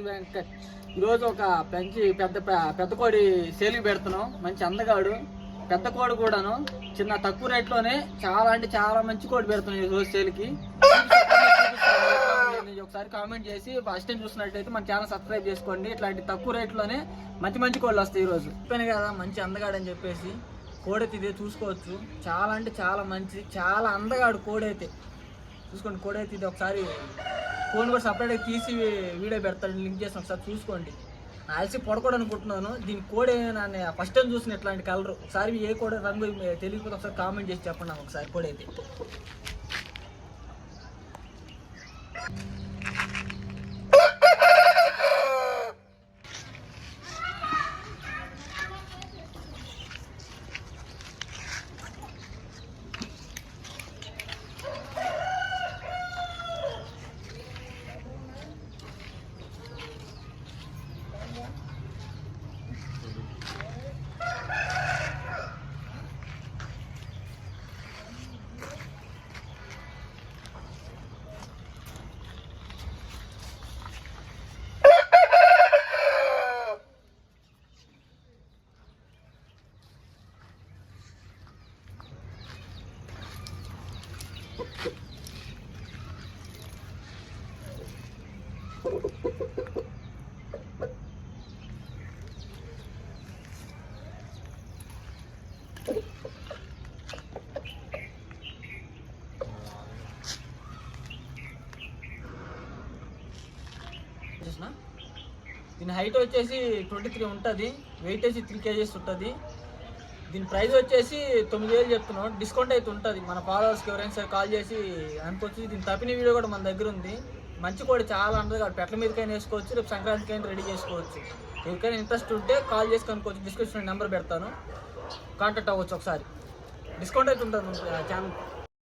వెంకట్. ఈరోజు ఒక పెద్ద కోడి సేల్కి పెడుతున్నాం. మంచి అందగాడు పెద్ద కోడి కూడాను చిన్న తక్కువ రేట్లోనే చాలా అంటే చాలా మంచి కోడి పెడుతున్నాం ఈరోజు సేల్కి. ఒకసారి కామెంట్ చేసి ఫస్ట్ టైం చూసినట్టయితే మన ఛానల్ సబ్స్క్రైబ్ చేసుకోండి. ఇట్లాంటి తక్కువ రేట్లోనే మంచి కోళ్ళు వస్తాయి. ఈరోజు చెప్పాను కదా మంచి అందగాడని చెప్పేసి. కోడైతే ఇదే చూసుకోవచ్చు. చాలా అంటే చాలా మంచి చాలా అందగాడు కోడైతే. చూసుకోండి కోడైతే ఇది. ఒకసారి ఫోన్ కూడా సపరేట్గా తీసి వీడియో పెడతాడు, లింక్ చేసి ఒకసారి చూసుకోండి. అలసి పొడకూడదు అనుకుంటున్నాను. దీని కోడ్ ఏమైనా ఫస్ట్ టైం చూసిన ఇట్లాంటి కలర్. ఒకసారి ఏ కోడ్ రంగు తెలియకపోతే ఒకసారి కామెంట్ చేసి చెప్పండి నాకు ఒకసారి కోడైతే. దీని హైట్ వచ్చేసి 23 ఉంటుంది, వెయిట్ వచ్చి 3 kgs ఉంటుంది. దీని ప్రైస్ వచ్చేసి 9,000 చెప్తున్నాం. డిస్కౌంట్ అయితే ఉంటుంది. మన ఫాలోవర్స్కి ఎవరైనా సరే కాల్ చేసి అనుకోవచ్చు. దీని తప్పిన వీడియో కూడా మన దగ్గర ఉంది. మంచి కోడి చాలా అందరూ పెట్ల మీదకైనా వేసుకోవచ్చు, రేపు సంక్రాంతికైనా రెడీ చేసుకోవచ్చు. ఎవరికైనా ఇంట్రెస్ట్ ఉంటే కాల్ చేసి కనుక్కోవచ్చు. డిస్క్రిప్షన్ నెంబర్ పెడతాను, కాంటాక్ట్ అవ్వచ్చు. ఒకసారి డిస్కౌంట్ అయితే ఉంటుంది ఛానల్.